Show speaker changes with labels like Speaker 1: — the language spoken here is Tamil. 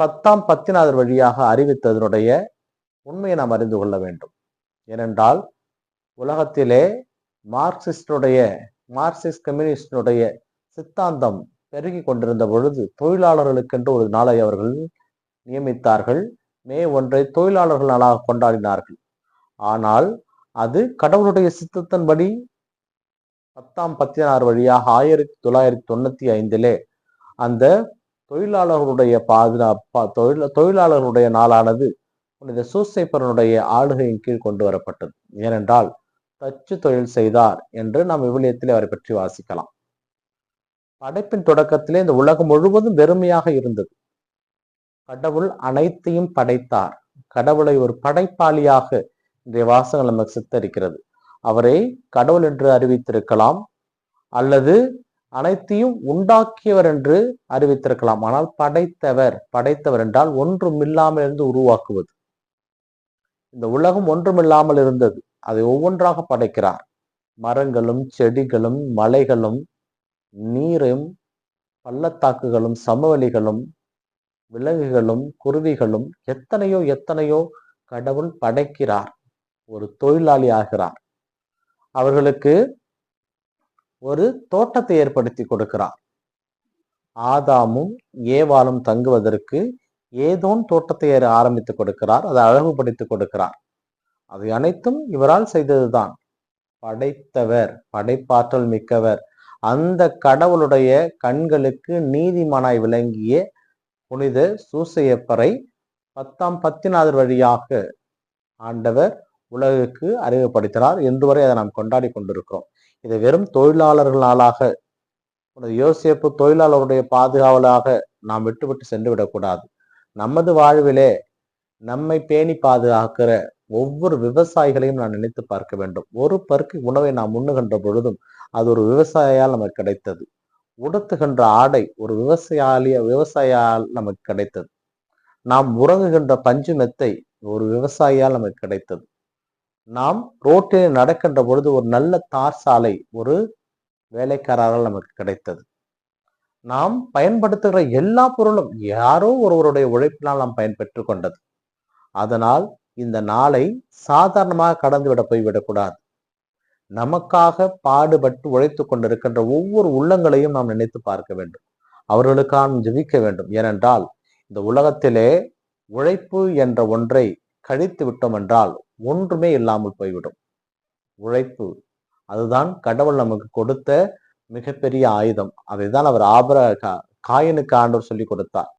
Speaker 1: 10ஆம் பத்தினாதர் வழியாக அறிவித்ததனுடைய உண்மையை நாம் அறிந்து கொள்ள வேண்டும். ஏனென்றால் உலகத்திலே மார்க்சிஸ்ட் கம்யூனிஸ்டினுடைய சித்தாந்தம் பெருகி கொண்டிருந்த பொழுது தொழிலாளர்களுக்கென்று ஒரு நாளை அவர்கள் நியமித்தார்கள். மே 1 தொழிலாளர்கள் நாளாக கொண்டாடினார்கள். ஆனால் அது கடவுளுடைய சித்தத்தின்படி 10ஆம் பத்தினார் வழியாக 1995 அந்த தொழிலாளர்களுடைய தொழிலாளர்களுடைய நாளானது புனித சூசைப்பரனுடைய ஆளுகையின் கீழ் கொண்டு வரப்பட்டது. ஏனென்றால் தச்சு தொழில் செய்தார் என்று நாம் விவிலியத்திலே அவரை பற்றி வாசிக்கலாம். படைப்பின் தொடக்கத்திலே இந்த உலகம் முழுவதும் வெறுமையாக இருந்தது. கடவுள் அனைத்தையும் படைத்தார். கடவுளை ஒரு படைப்பாளியாக இன்றைய வாசகம் நமக்கு சித்தரிக்கிறது. அவரை கடவுள் என்று அறிவித்திருக்கலாம், அல்லது அனைத்தையும் உண்டாக்கியவர் என்று அறிவித்திருக்கலாம். ஆனால் படைத்தவர் என்றால் ஒன்றுமில்லாமல் இருந்து உருவாக்குவது. இந்த உலகம் ஒன்றுமில்லாமல் இருந்தது. அதை ஒவ்வொன்றாக படைக்கிறார். மரங்களும் செடிகளும் மலைகளும் நீரும் பள்ளத்தாக்குகளும் சமவெளிகளும் விலங்குகளும் குருவிகளும் எத்தனையோ கடவுள் படைக்கிறார். ஒரு தொழிலாளி ஆகிறார். அவர்களுக்கு ஒரு தோட்டத்தை ஏற்படுத்தி கொடுக்கிறார். ஆதாமும் ஏவாளும் தங்குவதற்கு ஏதோன் தோட்டத்தை ஆரம்பித்து கொடுக்கிறார். அதை அழகுபடுத்தி கொடுக்கிறார். அதை அனைத்தும் இவரால் செய்ததுதான். படைத்தவர், படைப்பாற்றல் மிக்கவர், அந்த கடவுளுடைய கண்களுக்கு நீதிமானாய் விளங்கிய புனித சூசையப்பரை 10ஆம் பத்தினாதர் வழியாக ஆண்டவர் உலகுக்கு அறிமுகப்படுத்தினார். என்று வரை அதை நாம் கொண்டாடி கொண்டிருக்கிறோம். இதை வெறும் தொழிலாளர்கள் நாளாக, யோசேப்பு தொழிலாளருடைய பாதுகாவலாக நாம் விட்டுவிட்டு சென்று விடக்கூடாது. நமது வாழ்விலே நம்மை பேணி பாதுகாக்கிற ஒவ்வொரு விவசாயிகளையும் நான் நினைத்து பார்க்க வேண்டும். ஒரு பருக்கு உணவை நாம் உண்ணுகின்ற பொழுதும் அது ஒரு விவசாயியால் நமக்கு கிடைத்தது. உடுத்துகின்ற ஆடை ஒரு விவசாயியால் நமக்கு கிடைத்தது. நாம் உறங்குகின்ற பஞ்சு மெத்தை ஒரு விவசாயியால் நமக்கு கிடைத்தது. நாம் ரோட்டில் நடக்கின்ற பொழுது ஒரு நல்ல தார் சாலை ஒரு வேலைக்காரரால் நமக்கு கிடைத்தது. நாம் பயன்படுத்துகிற எல்லா பொருளும் யாரோ ஒருவருடைய உழைப்பினால் நாம் பயன்பெற்று கொண்டது. அதனால் இந்த நாளை சாதாரணமாக கடந்துவிட போய்விடக்கூடாது. நமக்காக பாடுபட்டு உழைத்துக் கொண்டிருக்கின்ற ஒவ்வொரு உள்ளங்களையும் நாம் நினைத்து பார்க்க வேண்டும். அவர்களுக்காக ஜெபிக்க வேண்டும். ஏனென்றால் இந்த உலகத்திலே உழைப்பு என்ற ஒன்றை கழித்து விட்டோம் என்றால் ஒன்றுமே இல்லாமல் போய்விடும். உழைப்பு, அதுதான் கடவுள் நமக்கு கொடுத்த மிகப்பெரிய ஆயுதம். அதைதான் அவர் காயனுக்கு ஆண்டவர் சொல்லி கொடுத்தார்.